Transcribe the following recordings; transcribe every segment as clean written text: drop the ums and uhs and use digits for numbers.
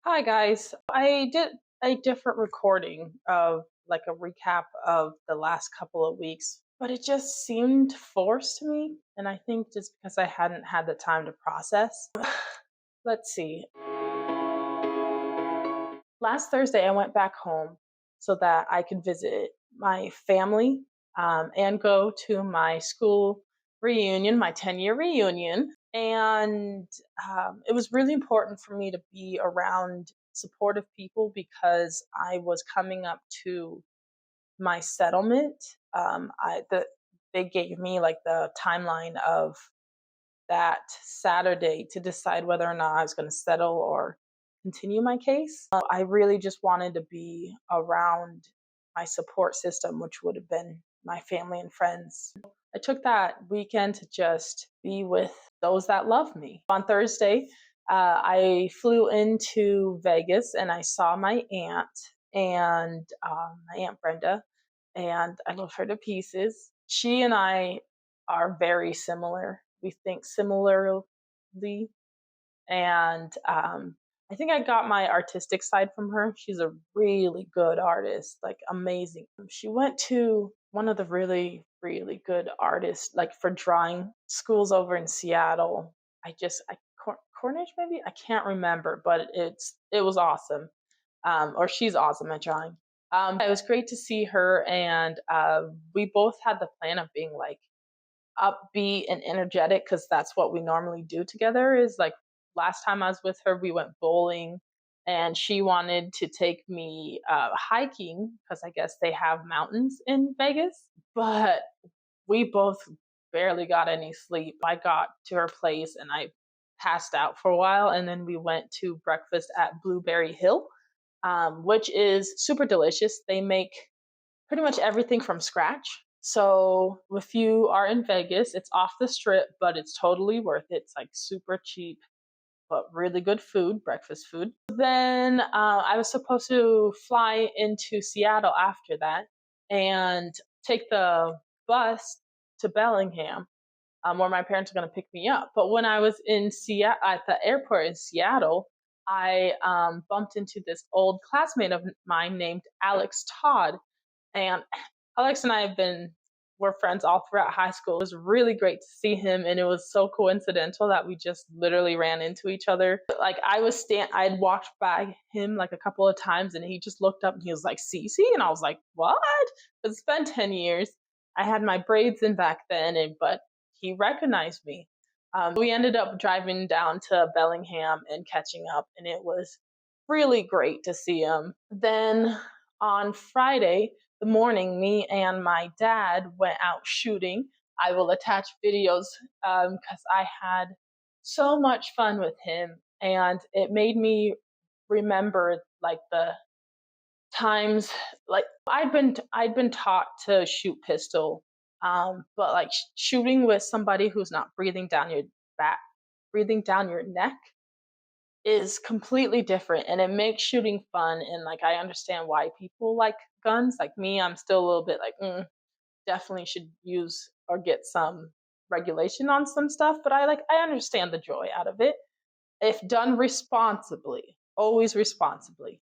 Hi guys. I did a different recording of like a recap of the last couple of weeks, but it just seemed forced to me. And I think just because I hadn't had the time to process. Let's see. Last Thursday, I went back home so that I could visit my family and go to my school reunion, my 10-year reunion. And it was really important for me to be around supportive people because I was coming up to my settlement. They gave me like the timeline of that Saturday to decide whether or not I was going to settle or continue my case. I really just wanted to be around my support system, which would have been my family and friends. I took that weekend to just be with those that love me. On Thursday, I flew into Vegas and I saw my aunt and my aunt Brenda, and I love her to pieces. She and I are very similar. We think similarly, and I think I got my artistic side from her. She's a really good artist, like amazing. She went to one of the really good artists, like for drawing schools over in Seattle. Cornish maybe, I can't remember, but it was awesome. Or she's awesome at drawing. It was great to see her, and we both had the plan of being like upbeat and energetic because that's what we normally do together. Is like last time I was with her, we went bowling, and she wanted to take me hiking because I guess they have mountains in Vegas. But we both barely got any sleep. I got to her place and I passed out for a while, and then we went to breakfast at Blueberry Hill, which is super delicious. They make pretty much everything from scratch. So if you are in Vegas, it's off the strip, but it's totally worth it. It's like super cheap, but really good food, breakfast food. Then I was supposed to fly into Seattle after that and take the bus to Bellingham, where my parents were going to pick me up. But when I was in Seattle at the airport in Seattle, I bumped into this old classmate of mine named Alex Todd, and Alex and I were friends all throughout high school. It was really great to see him, and it was so coincidental that we just literally ran into each other. Like I'd walked by him like a couple of times, and he just looked up and he was like, "Cece," and I was like, "What?" It's been 10 years. I had my braids in back then, but he recognized me. We ended up driving down to Bellingham and catching up, and it was really great to see him. Then on Friday, the morning, me and my dad went out shooting. I will attach videos because I had so much fun with him, and it made me remember like the times, like I'd been taught to shoot pistol, but like shooting with somebody who's not back, breathing down your neck is completely different, and it makes shooting fun. And like I understand why people like guns. Like me, I'm still a little bit like definitely should use or get some regulation on some stuff, but I understand the joy out of it if done responsibly, always responsibly.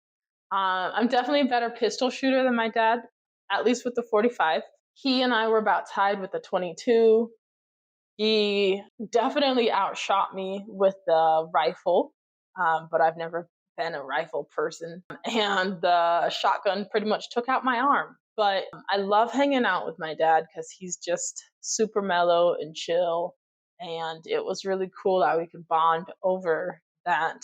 I'm definitely a better pistol shooter than my dad, at least with the 45. He and I were about tied with the 22. He definitely outshot me with the rifle, but I've never been a rifle person. And the shotgun pretty much took out my arm. But I love hanging out with my dad because he's just super mellow and chill. And it was really cool that we could bond over that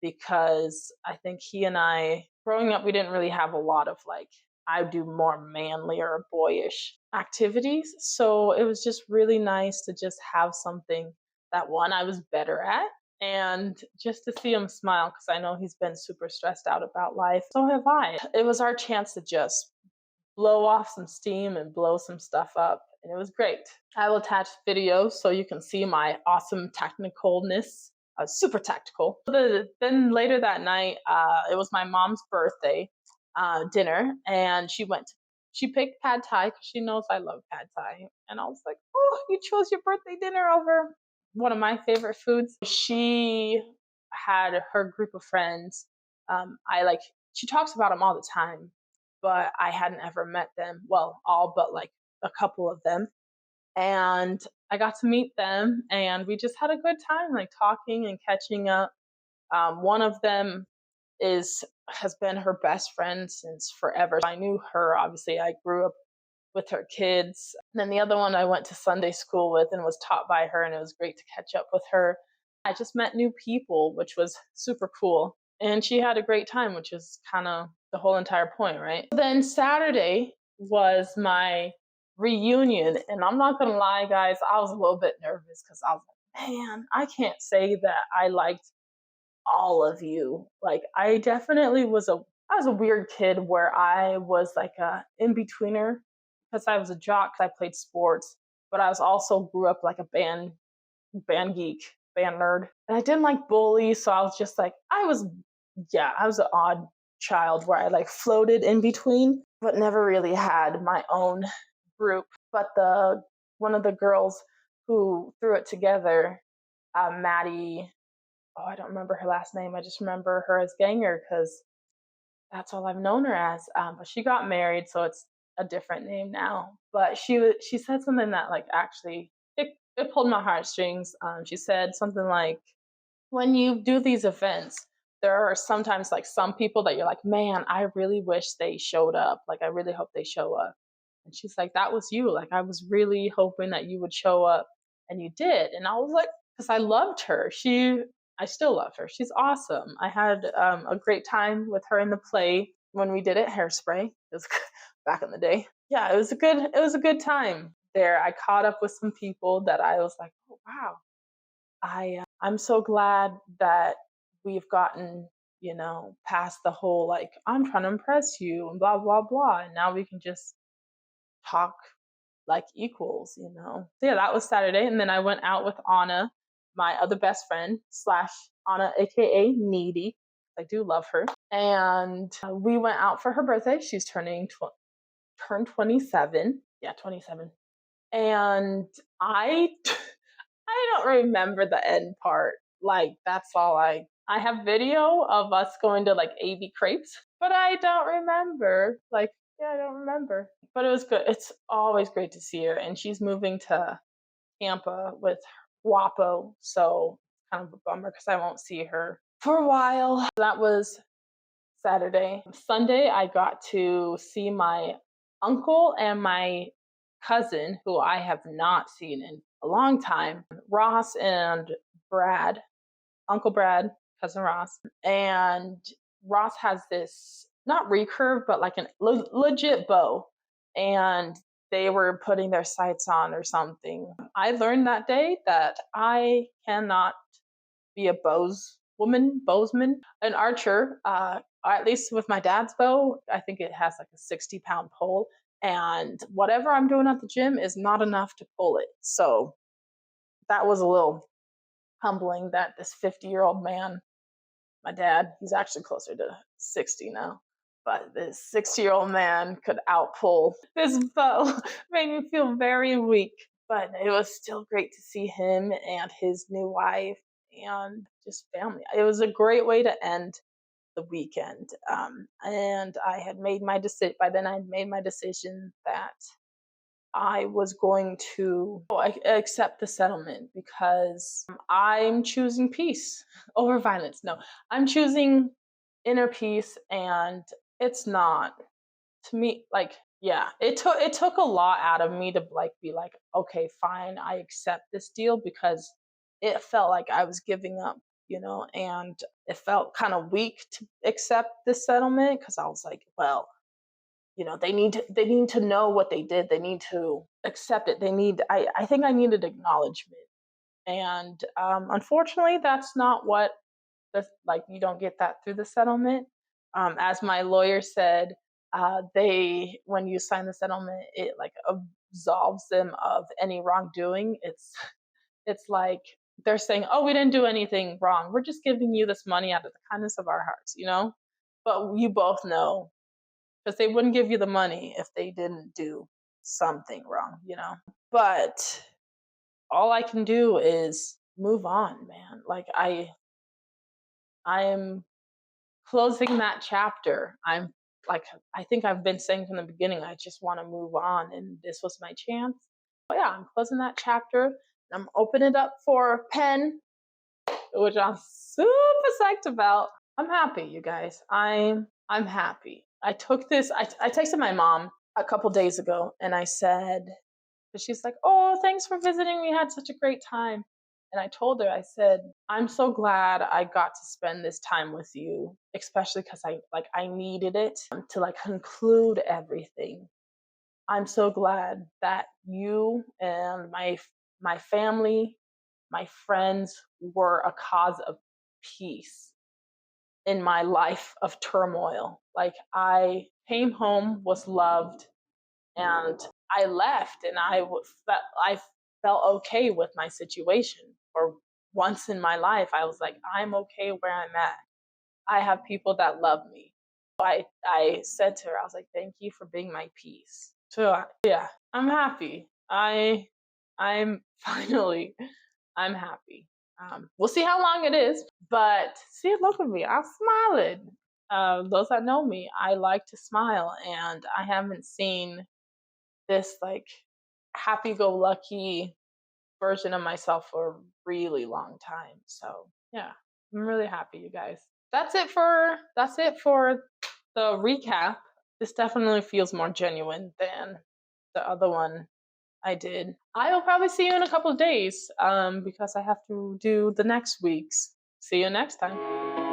because I think he and I, growing up, we didn't really have a lot of like, I do more manly or boyish activities. So it was just really nice to just have something that one I was better at, and just to see him smile because I know he's been super stressed out about life. So have I. It was our chance to just blow off some steam and blow some stuff up. And it was great. I will attach videos so you can see my awesome technicalness. Super tactical. Then later that night, it was my mom's birthday dinner, and she picked pad thai because she knows I love pad thai. And I was like, "Oh, you chose your birthday dinner over one of my favorite foods." She had her group of friends I like she talks about them all the time, but I hadn't ever met them. Well, all but like a couple of them, and I got to meet them, and we just had a good time, like talking and catching up. One of them is has been her best friend since forever. I knew her, obviously. I grew up with her kids. And then the other one I went to Sunday school with and was taught by her, and it was great to catch up with her. I just met new people, which was super cool. And she had a great time, which is kind of the whole entire point, right? Then Saturday was my reunion. And I'm not going to lie, guys, I was a little bit nervous because I was like, man, I can't say that I liked all of you. Like I was a weird kid where I was like a in betweener because I was a jock. I played sports, but I was also grew up like a band geek, band nerd, and I didn't like bullies. So I was just like I was an odd child where I like floated in between, but never really had my own group. But the one of the girls who threw it together, Maddie, oh, I don't remember her last name. I just remember her as Ganger because that's all I've known her as. But she got married, so it's a different name now. But she said something that like actually it pulled my heartstrings. She said something like, when you do these events, there are sometimes like some people that you're like, man, I really wish they showed up. Like I really hope they show up. And she's like, that was you. Like I was really hoping that you would show up, and you did. And I was like, because I loved her. I still love her. She's awesome. I had a great time with her in the play when we did it, Hairspray. It was back in the day. Yeah, it was a good time there. I caught up with some people that I was like, oh wow, I'm so glad that we've gotten, past the whole like I'm trying to impress you and blah blah blah, and now we can just talk like equals. So yeah, that was Saturday, and then I went out with Anna, my other best friend slash Anna, aka Needy. I do love her, and we went out for her birthday. She's turned 27. Yeah, 27, and I I don't remember the end part. Like that's all I have video of us going to like AB crepes, but I don't remember. Like yeah, I don't remember. But it was good. It's always great to see her, and she's moving to Tampa with Wapo, so it's kind of a bummer because I won't see her for a while. That was Saturday. Sunday, I got to see my uncle and my cousin, who I have not seen in a long time, Ross and Brad, Uncle Brad, cousin Ross. And Ross has this not recurve, but like an legit bow. And they were putting their sights on or something. I learned that day that I cannot be a bowsman, an archer. At least with my dad's bow, I think it has like a 60-pound pole, and whatever I'm doing at the gym is not enough to pull it. So that was a little humbling that this 50-year-old man, my dad, he's actually closer to 60 now, but this 60-year-old man could outpull this bow. Made me feel very weak, but it was still great to see him and his new wife and just family. It was a great way to end the weekend. And I had made my decision. By then, I had made my decision that I was going to accept the settlement because I'm choosing peace over violence. No, I'm choosing inner peace, and it's not to me like yeah, it took a lot out of me to like be like okay, fine, I accept this deal because it felt like I was giving up, and it felt kind of weak to accept this settlement because I was like, well, they need to know what they did. They need to accept it. I think I needed acknowledgement. And unfortunately that's not what the like you don't get that through the settlement. As my lawyer said, they when you sign the settlement, it like absolves them of any wrongdoing. It's like they're saying, oh, we didn't do anything wrong, we're just giving you this money out of the kindness of our hearts. But you both know because they wouldn't give you the money if they didn't do something wrong. But all I can do is move on, man. Like I am closing that chapter. I'm like, I think I've been saying from the beginning, I just want to move on, and this was my chance. But yeah, I'm closing that chapter. I'm opening it up for pen, which I'm super psyched about. I'm happy, you guys. I'm happy. I took this. I texted my mom a couple days ago, and I said, but she's like, "Oh, thanks for visiting. We had such a great time." And I told her, I said, "I'm so glad I got to spend this time with you, especially because I needed it to like conclude everything. I'm so glad that you and my family, my friends were a cause of peace in my life of turmoil. Like I came home, was loved, and I left, and I felt okay with my situation. For once in my life, I was like, I'm okay where I'm at. I have people that love me. I said to her, I was like, thank you for being my peace. So yeah, I'm happy. I'm finally I'm happy. We'll see how long it is, but see, look at me, I'm smiling. Those that know me, I like to smile, and I haven't seen this like happy-go-lucky version of myself for a really long time. So yeah, I'm really happy, you guys. That's it for the recap. This definitely feels more genuine than the other one I did. I will probably see you in a couple of days because I have to do the next week's. See you next time.